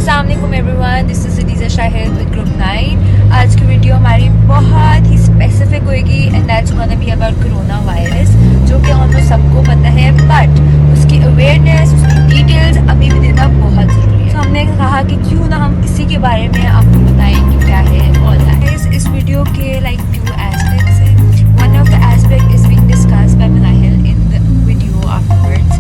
अस्सलाम everyone, this is Adeeza Shahid with group 9। आज की वीडियो हमारी बहुत ही स्पेसिफिक होएगी and that's gonna be about corona virus, जो कि ऑलमोस्ट सबको पता है, बट उसकी अवेयरनेस, उसकी डिटेल्स अभी भी देना बहुत ज़रूरी है। तो हमने कहा कि क्यों ना हम इसी के बारे में आपको बताएं कि क्या है ऑल दैट। इस वीडियो के लाइक फ्यू एस्पेक्ट्स हैं। One of the aspect is being discussed bye Manahil in the video afterwards,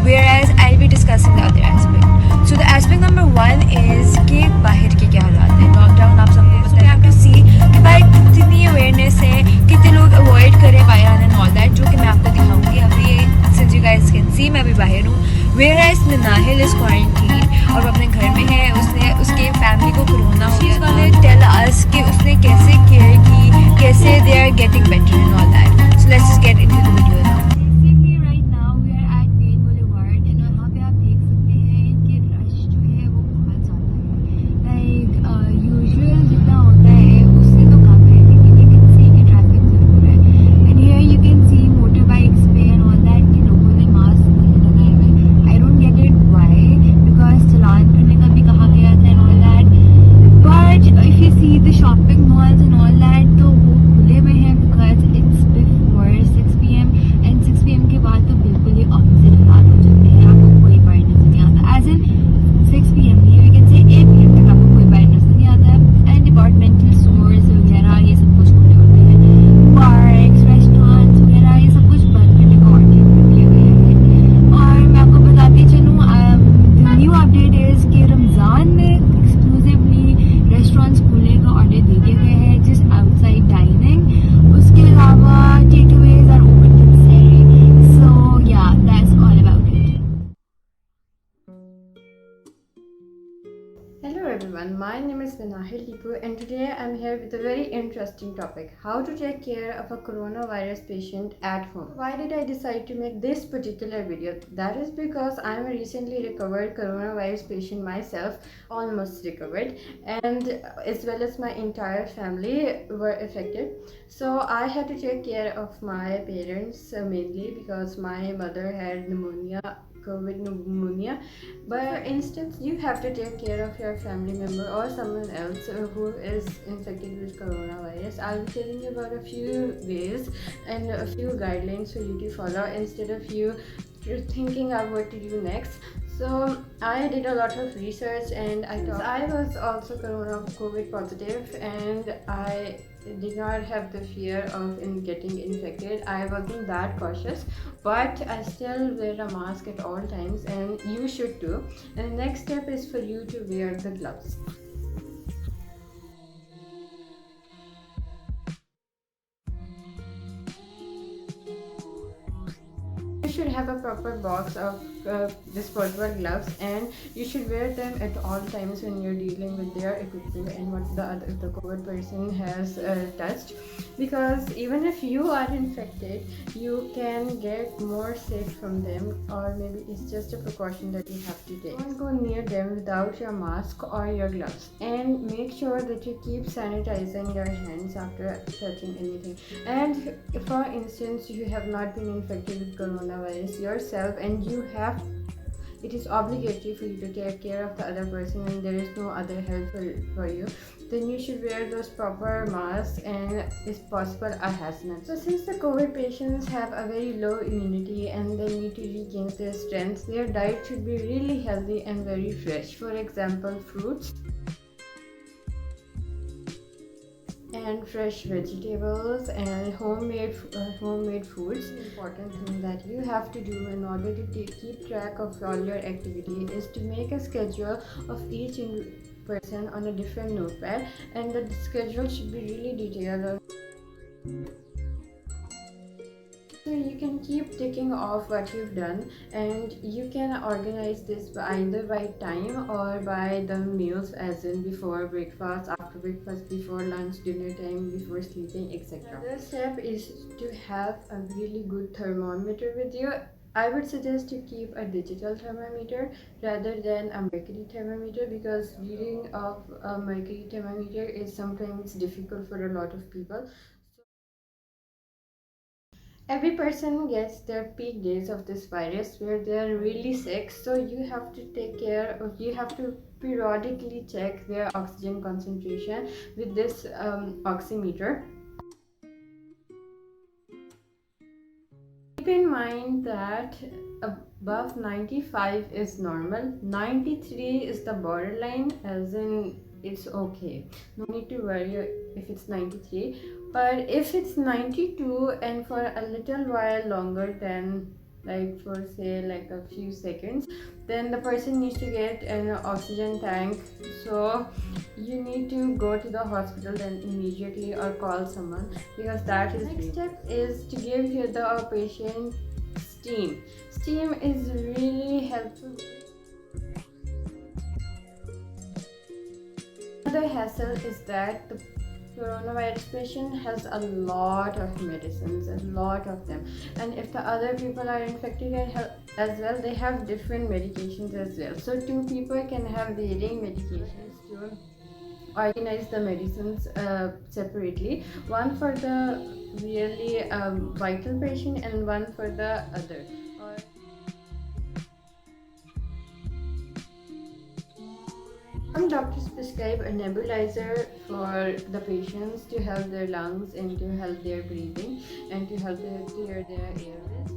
whereas I'll be discussing the other aspect. So the aspect number one is कि बाहर के क्या हालात हैं। Lockdown आप सबको पता है, you have to see कि भाई कितनी अवेयरनेस है, कितने लोग अवॉइड करें बाहर एंड ऑल दैट, जो कि मैं आपको दिखाऊंगी अभी। since you guys can see मैं अभी बाहर हूँ, whereas Minahil is quarantine और वो अपने घर में है। उसने उसके फैमिली को कोरोना हो गया। She's gonna tell us कि उसने कैसे केयर की, कैसे they are getting better and all that. So let's just get into the video now. Hello everyone, my name is Minahil and today I'm here with a very interesting topic: how to take care of a coronavirus patient at home. Why did I decide to make this particular video? That is because I'm a recently recovered coronavirus patient myself, almost recovered, and as well as my entire family were affected. So I had to take care of my parents mainly because my mother had COVID pneumonia. But for instance, you have to take care of your family member or someone else who is infected with coronavirus. I'll be telling you about a few ways and a few guidelines for you to follow instead of you thinking of what to do next. So I did a lot of research and I was also COVID positive, and I did not have the fear of getting infected. I wasn't that cautious, but I still wear a mask at all times, and you should too. And the next step is for you to wear the gloves. You should have a proper box of disposable gloves, and you should wear them at all times when you're dealing with their equipment and what the COVID person has touched, because even if you are infected, you can get more sick from them, or maybe it's just a precaution that you have to take. Don't go near them without your mask or your gloves, and make sure that you keep sanitizing your hands after touching anything. And for instance, you have not been infected with coronavirus yourself, and it is obligatory for you to take care of the other person, and there is no other help for you, then you should wear those proper masks and, if possible, a hazmat. So since the COVID patients have a very low immunity and they need to regain their strength, their diet should be really healthy and very fresh. For example, fruits and fresh vegetables and homemade foods. The important thing that you have to do in order to keep track of all your activity is to make a schedule of each person on a different notepad, and the schedule should be really detailed. So you can keep ticking off what you've done, and you can organize this either by time or by the meals, as in before breakfast, after breakfast, before lunch, dinner time, before sleeping, etc. The step is to have a really good thermometer with you. I would suggest to keep a digital thermometer rather than a mercury thermometer, because reading of a mercury thermometer is sometimes difficult for a lot of people. Every person gets their peak days of this virus where they are really sick, so you have to periodically check their oxygen concentration with this oximeter. Keep in mind that above 95 is normal, 93 is the borderline, as in it's okay, no need to worry if it's 93. But if it's 92 and for a little while longer than, like for say like a few seconds, then the person needs to get an oxygen tank. So you need to go to the hospital then immediately or call someone, because that is next step is to give the patient steam. Steam is really helpful. Another hassle is that the coronavirus patient has a lot of medicines, a lot of them, and if the other people are infected as well, they have different medications as well. So two people can have varying medications to organize the medicines separately, one for the really vital patient and one for the other. Some doctors prescribe a nebulizer for the patients to help their lungs and to help their breathing and to help them clear their airways.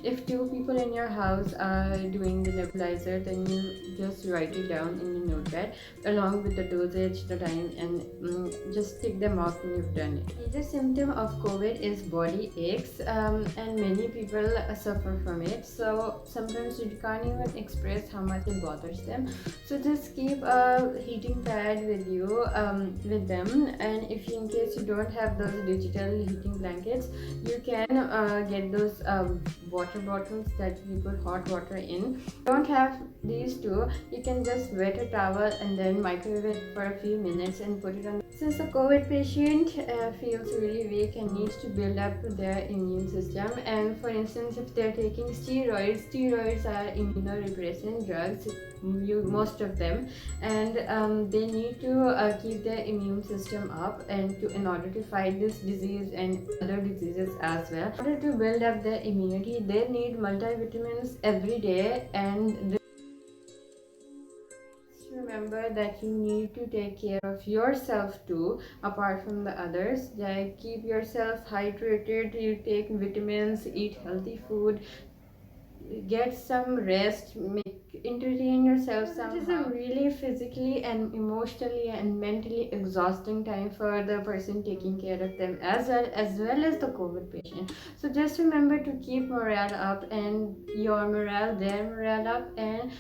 If two people in your house are doing the nebulizer, then you just write it down in your notepad along with the dosage, the time, and just tick them off when you've done it. Major symptom of COVID is body aches, and many people suffer from it. So sometimes you can't even express how much it bothers them. So just keep a heating pad with you, with them, and if in case you don't have those digital heating blankets, you can get those water bottles that you put hot water in. Don't have these two, you can just wet a towel and then microwave it for a few minutes and put it on. Since a COVID patient feels really weak and needs to build up their immune system, and for instance if they're taking steroids are immunorepressant drugs, most of them, and they need to keep their immune system up and in order to fight this disease and other diseases as well. In order to build up their immunity, they need multivitamins every day, and remember that you need to take care of yourself too, apart from the others. Like keep yourself hydrated, you take vitamins, eat healthy food, get some rest, entertain yourself somehow. It is a really physically and emotionally and mentally exhausting time for the person taking care of them, as well as the COVID patient. So just remember to keep morale up, and your morale, their morale up, and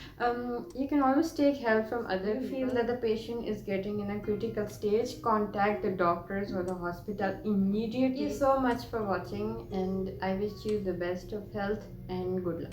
you can always take help from other people. If you feel that the patient is getting in a critical stage, contact the doctors or the hospital immediately. Thank you so much for watching, and I wish you the best of health and good luck.